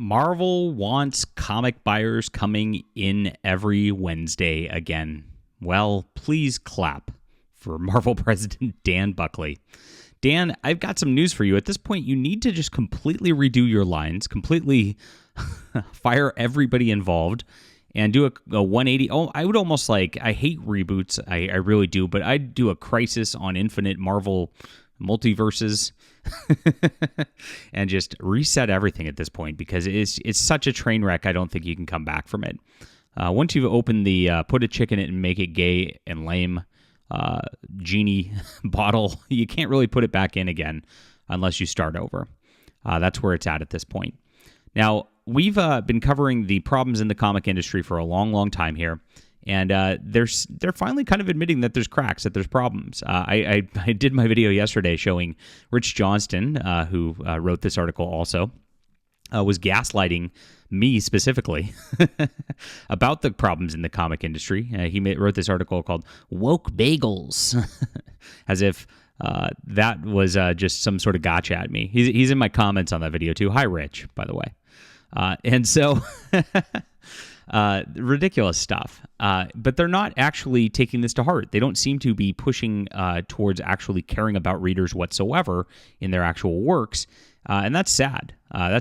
Marvel wants comic buyers coming in every Wednesday again. Well, please clap for Marvel President Dan Buckley. Dan, I've got some news for you. At this point, you need to just completely redo your lines, completely fire everybody involved, and do a 180. Oh, I would almost I hate reboots. I really do, but I'd do a Crisis on Infinite Marvel multiverses and just reset everything at this point, because it's such a train wreck. I don't think you can come back from it. Once you've opened the put a chick in it and make it gay and lame genie bottle, you can't really put it back in again unless you start over. That's where it's at this point. Now, we've been covering the problems in the comic industry for a long, long time here. And they're finally kind of admitting that there's cracks, that there's problems. I did my video yesterday showing Rich Johnston, who wrote this article also, was gaslighting me specifically about the problems in the comic industry. He wrote this article called Woke Bagels, as if that was just some sort of gotcha at me. He's in my comments on that video too. Hi, Rich, by the way. And so... ridiculous stuff. But they're not actually taking this to heart. They don't seem to be pushing towards actually caring about readers whatsoever in their actual works. And that's sad. But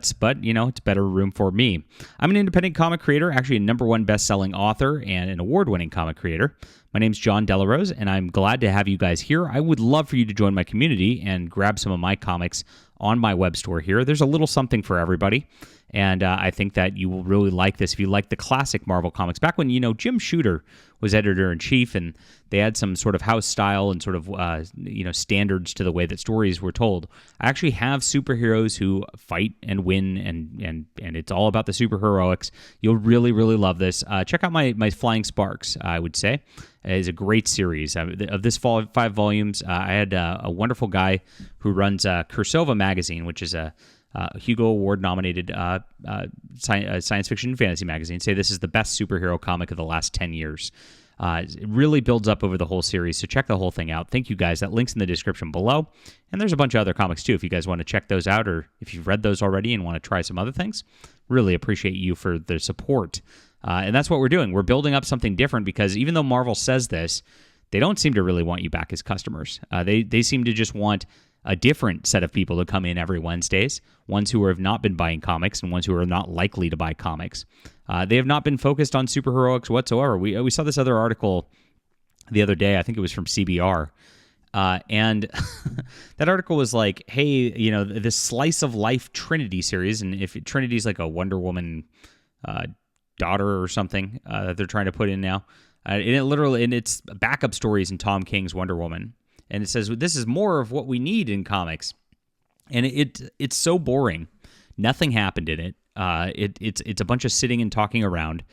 it's better room for me. I'm an independent comic creator, actually a #1 best-selling author and an award-winning comic creator. My name's John Delarose, and I'm glad to have you guys here. I would love for you to join my community and grab some of my comics on my web store here. There's a little something for everybody. And I think that you will really like this if you like the classic Marvel comics. Back when, Jim Shooter was editor-in-chief, and they had some sort of house style and sort of, standards to the way that stories were told. I actually have superheroes who fight and win, and it's all about the superheroics. You'll really, really love this. Check out my Flying Sparks, I would say. It is a great series. Of this 5 volumes, I had a wonderful guy who runs Cursova magazine, which is a Hugo Award-nominated science fiction and fantasy magazine, say this is the best superhero comic of the last 10 years. It really builds up over the whole series, so check the whole thing out. Thank you, guys. That link's in the description below. And there's a bunch of other comics, too, if you guys want to check those out, or if you've read those already and want to try some other things. Really appreciate you for the support. And that's what we're doing. We're building up something different, because even though Marvel says this, they don't seem to really want you back as customers. They seem to just want a different set of people to come in every Wednesdays, ones who have not been buying comics and ones who are not likely to buy comics. They have not been focused on superheroics whatsoever. We saw this other article the other day, I think it was from CBR, and that article was like, hey, this Slice of Life Trinity series, and if Trinity's like a Wonder Woman daughter or something that they're trying to put in now, and it's backup stories in Tom King's Wonder Woman. And it says, this is more of what we need in comics. And it's so boring. Nothing happened in it. It's a bunch of sitting and talking around.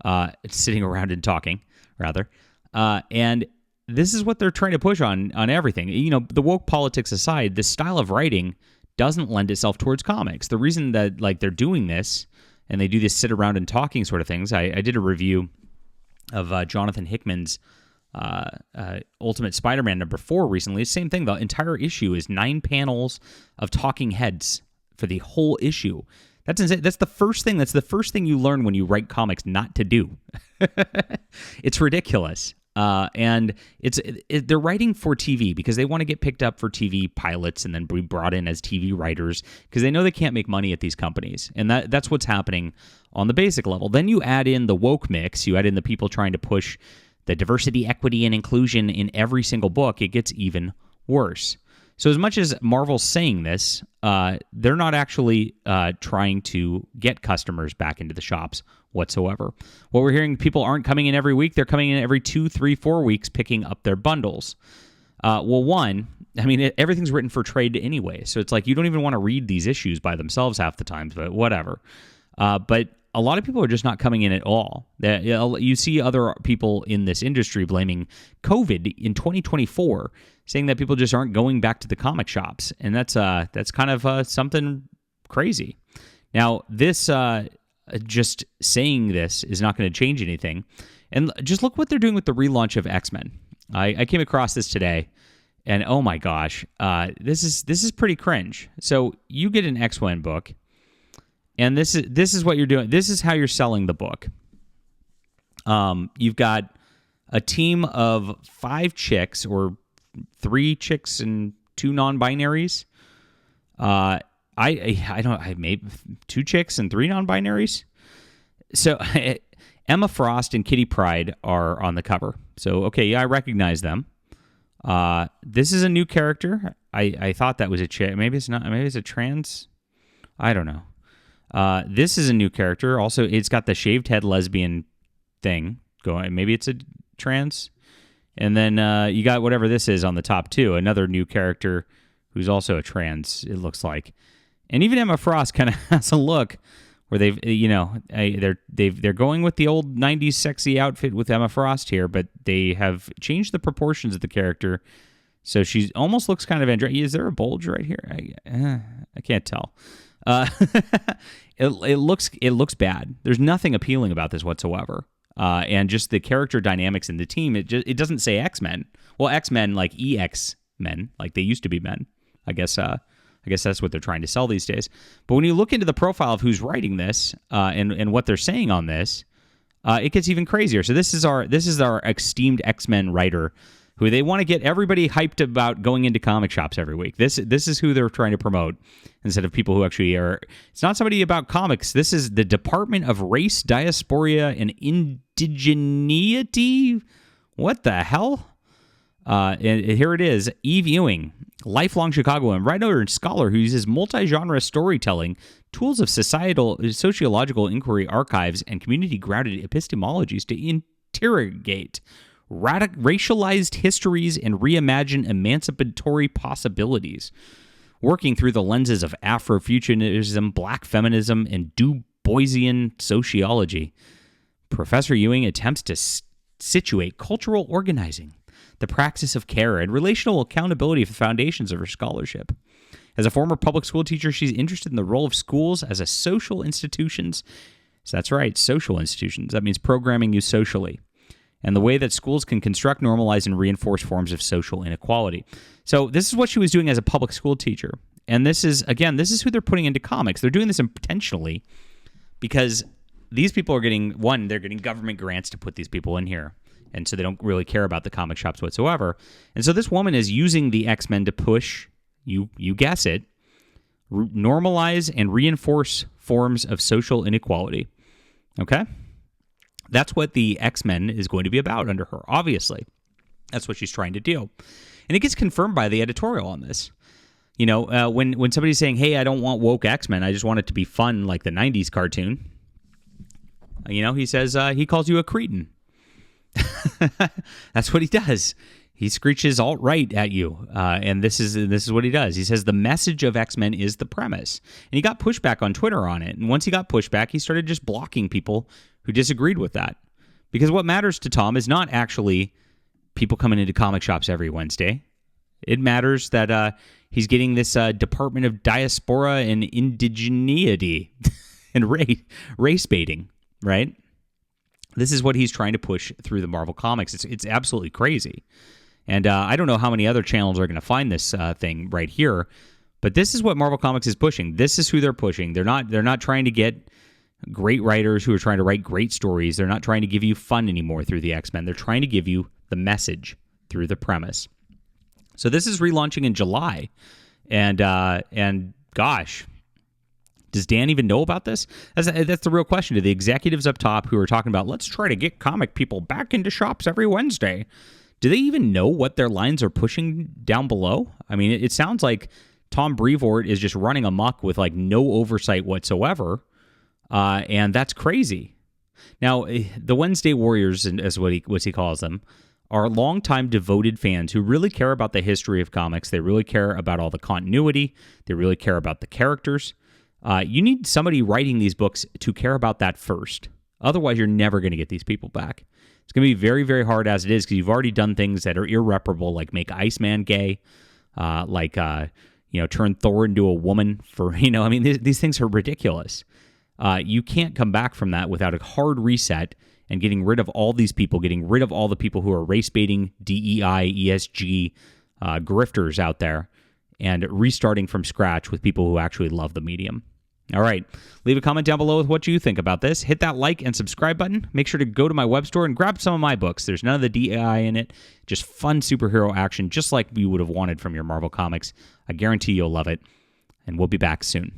It's sitting around and talking, rather. And this is what they're trying to push on everything. The woke politics aside, this style of writing doesn't lend itself towards comics. The reason that they're doing this, and they do this sit around and talking sort of things, I did a review of Jonathan Hickman's Ultimate Spider-Man #4 recently. Same thing. The entire issue is 9 panels of talking heads for the whole issue. That's insane. That's the first thing. That's the first thing you learn when you write comics not to do. It's ridiculous. And they're writing for TV because they want to get picked up for TV pilots and then be brought in as TV writers because they know they can't make money at these companies. And that's what's happening on the basic level. Then you add in the woke mix. You add in the people trying to push the diversity, equity, and inclusion in every single book. It gets even worse. So as much as Marvel's saying this, they're not actually trying to get customers back into the shops whatsoever. What we're hearing, people aren't coming in every week. They're coming in every 2, 3, 4 weeks picking up their bundles. Everything's written for trade anyway. So it's like you don't even want to read these issues by themselves half the times, but whatever. But a lot of people are just not coming in at all. You see other people in this industry blaming COVID in 2024, saying that people just aren't going back to the comic shops, and that's kind of something crazy. Now, this just saying this is not going to change anything, and just look what they're doing with the relaunch of X-Men. I came across this today, and oh my gosh, this is pretty cringe. So you get an X-Men book. And this is what you're doing. This is how you're selling the book. You've got a team of 5 chicks, or 3 chicks and 2 non-binaries. I made 2 chicks and 3 non-binaries. So Emma Frost and Kitty Pryde are on the cover. So, okay, yeah, I recognize them. This is a new character. I thought that was a chick. Maybe it's not. Maybe it's a trans. I don't know. This is a new character. Also, it's got the shaved head lesbian thing going. Maybe it's a trans. And then you got whatever this is on the top too. Another new character who's also a trans, it looks like. And even Emma Frost kind of has a look where they're going with the old 90s sexy outfit with Emma Frost here, but they have changed the proportions of the character. So she almost looks kind of androgynous. Is there a bulge right here? I can't tell. It looks bad. There's nothing appealing about this whatsoever. And just the character dynamics in the team, it doesn't say X-Men. Well, X-Men like EX men, like they used to be men. I guess that's what they're trying to sell these days. But when you look into the profile of who's writing this and what they're saying on this, it gets even crazier. So this is our esteemed X-Men writer, who they want to get everybody hyped about going into comic shops every week. This is who they're trying to promote, instead of people who actually are. It's not somebody about comics. This is the Department of Race, Diaspora, and Indigeneity. What the hell? And here it is. Eve Ewing, lifelong Chicagoan, writer and scholar who uses multi-genre storytelling, tools of sociological inquiry, archives, and community-grounded epistemologies to interrogate racialized histories and reimagine emancipatory possibilities, working through the lenses of Afrofuturism, Black feminism, and Du Boisian sociology. Professor Ewing attempts to situate cultural organizing, the praxis of care, and relational accountability for the foundations of her scholarship. As a former public school teacher, she's interested in the role of schools as a social institutions. So that's right, social institutions. That means programming used socially, and the way that schools can construct, normalize, and reinforce forms of social inequality. So this is what she was doing as a public school teacher. And this is who they're putting into comics. They're doing this intentionally because these people are they're getting government grants to put these people in here. And so they don't really care about the comic shops whatsoever. And so this woman is using the X-Men to push, you guess it, normalize and reinforce forms of social inequality. Okay? That's what the X-Men is going to be about under her, obviously. That's what she's trying to do. And it gets confirmed by the editorial on this. You know, when somebody's saying, hey, I don't want woke X-Men, I just want it to be fun like the 90s cartoon. You know, he says, he calls you a cretin. That's what he does. He screeches alt-right at you, and this is what he does. He says the message of X-Men is the premise. And he got pushback on Twitter on it. And once he got pushback, he started just blocking people who disagreed with that. Because what matters to Tom is not actually people coming into comic shops every Wednesday. It matters that he's getting this Department of Diaspora and Indigeneity and race baiting, right? This is what he's trying to push through the Marvel Comics. It's absolutely crazy. And I don't know how many other channels are going to find this thing right here, but this is what Marvel Comics is pushing. This is who they're pushing. They're not trying to get great writers who are trying to write great stories. They're not trying to give you fun anymore through the X-Men. They're trying to give you the message through the premise. So this is relaunching in July, and gosh, does Dan even know about this? That's the real question to the executives up top who are talking about, let's try to get comic people back into shops every Wednesday. Do they even know what their lines are pushing down below? I mean, it sounds like Tom Brevoort is just running amok with like no oversight whatsoever, and that's crazy. Now, the Wednesday Warriors, as what he calls them, are longtime devoted fans who really care about the history of comics. They really care about all the continuity. They really care about the characters. You need somebody writing these books to care about that first. Otherwise, you're never going to get these people back. It's going to be very, very hard as it is because you've already done things that are irreparable, like make Iceman gay, turn Thor into a woman these things are ridiculous. You can't come back from that without a hard reset and getting rid of all these people, getting rid of all the people who are race baiting, D.E.I, ESG, grifters out there, and restarting from scratch with people who actually love the medium. All right. Leave a comment down below with what you think about this. Hit that like and subscribe button. Make sure to go to my web store and grab some of my books. There's none of the D.E.I. in it. Just fun superhero action, just like you would have wanted from your Marvel comics. I guarantee you'll love it. And we'll be back soon.